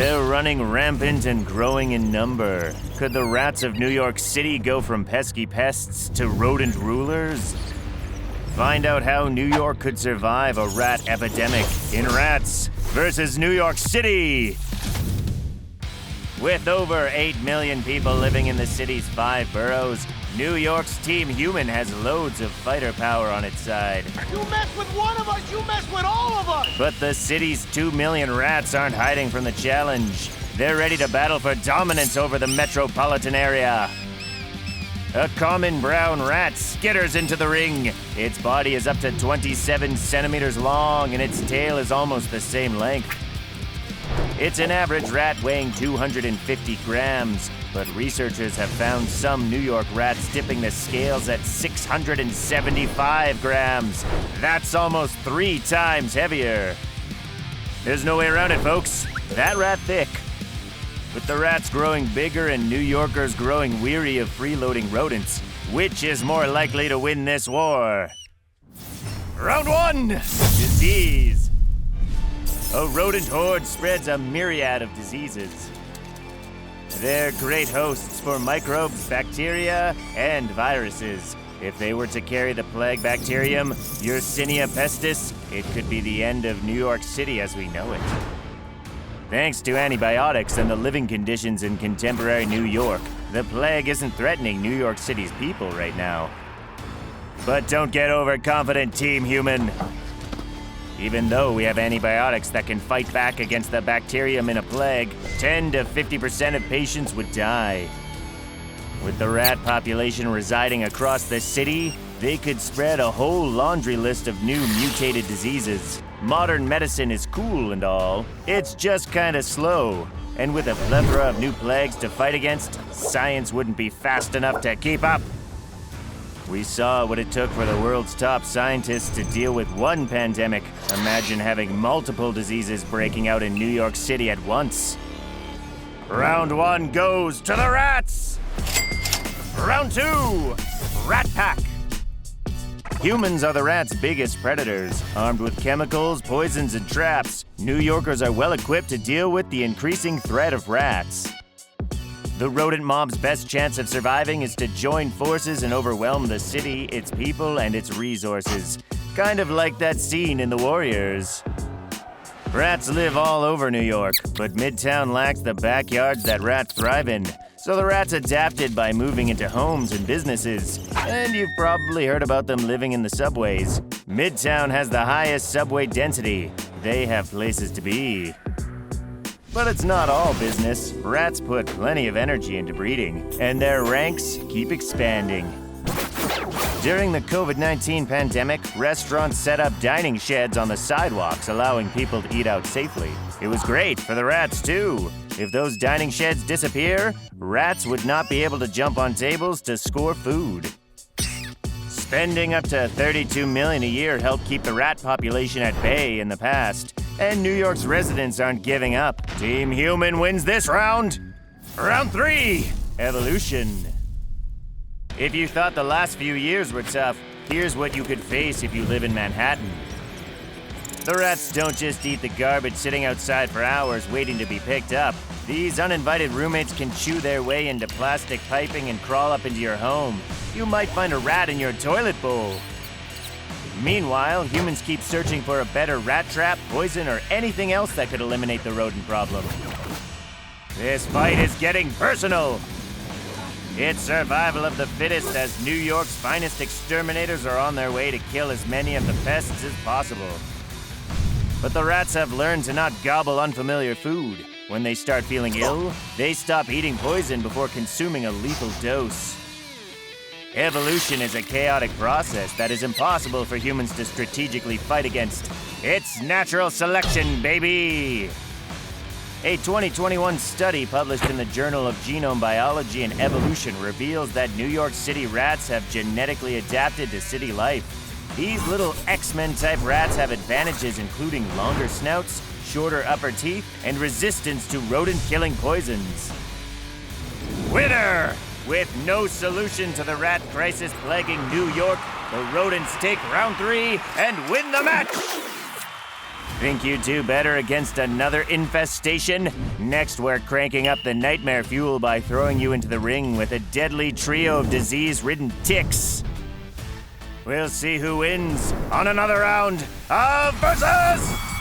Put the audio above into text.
They're running rampant and growing in number. Could the rats of New York City go from pesky pests to rodent rulers? Find out how New York could survive a rat epidemic in Rats versus New York City. With over 8 million people living in the city's 5 boroughs, New York's Team Human has loads of fighter power on its side. You mess with one of us, you mess with all of us! But the city's 2 million rats aren't hiding from the challenge. They're ready to battle for dominance over the metropolitan area. A common brown rat skitters into the ring. Its body is up to 27 centimeters long and its tail is almost the same length. It's an average rat weighing 250 grams, but researchers have found some New York rats tipping the scales at 675 grams. That's almost 3 times heavier. There's no way around it, folks. That rat thick. With the rats growing bigger and New Yorkers growing weary of freeloading rodents, which is more likely to win this war? Round 1, disease. A rodent horde spreads a myriad of diseases. They're great hosts for microbes, bacteria, and viruses. If they were to carry the plague bacterium, Yersinia pestis, it could be the end of New York City as we know it. Thanks to antibiotics and the living conditions in contemporary New York, the plague isn't threatening New York City's people right now. But don't get overconfident, Team Human. Even though we have antibiotics that can fight back against the bacterium in a plague, 10 to 50% of patients would die. With the rat population residing across the city, they could spread a whole laundry list of new mutated diseases. Modern medicine is cool and all, it's just kinda slow. And with a plethora of new plagues to fight against, science wouldn't be fast enough to keep up. We saw what it took for the world's top scientists to deal with one pandemic. Imagine having multiple diseases breaking out in New York City at once. Round 1 goes to the rats! Round 2, Rat Pack. Humans are the rats' biggest predators. Armed with chemicals, poisons, and traps, New Yorkers are well equipped to deal with the increasing threat of rats. The rodent mob's best chance of surviving is to join forces and overwhelm the city, its people, and its resources. Kind of like that scene in The Warriors. Rats live all over New York, but Midtown lacks the backyards that rats thrive in. So the rats adapted by moving into homes and businesses. And you've probably heard about them living in the subways. Midtown has the highest subway density. They have places to be. But it's not all business. Rats put plenty of energy into breeding, and their ranks keep expanding. During the COVID-19 pandemic, restaurants set up dining sheds on the sidewalks, allowing people to eat out safely. It was great for the rats, too. If those dining sheds disappear, rats would not be able to jump on tables to score food. Spending up to $32 million a year helped keep the rat population at bay in the past. And New York's residents aren't giving up. Team Human wins this round. Round 3, evolution. If you thought the last few years were tough, here's what you could face if you live in Manhattan. The rats don't just eat the garbage sitting outside for hours waiting to be picked up. These uninvited roommates can chew their way into plastic piping and crawl up into your home. You might find a rat in your toilet bowl. Meanwhile, humans keep searching for a better rat trap, poison, or anything else that could eliminate the rodent problem. This fight is getting personal. It's survival of the fittest as New York's finest exterminators are on their way to kill as many of the pests as possible. But the rats have learned to not gobble unfamiliar food. When they start feeling ill, they stop eating poison before consuming a lethal dose. Evolution is a chaotic process that is impossible for humans to strategically fight against. It's natural selection, baby! A 2021 study published in the Journal of Genome Biology and Evolution reveals that New York City rats have genetically adapted to city life. These little X-Men type rats have advantages including longer snouts, shorter upper teeth, and resistance to rodent-killing poisons. Winner! With no solution to the rat crisis plaguing New York, the rodents take round 3 and win the match! Think you do better against another infestation? Next, we're cranking up the nightmare fuel by throwing you into the ring with a deadly trio of disease-ridden ticks. We'll see who wins on another round of Versus!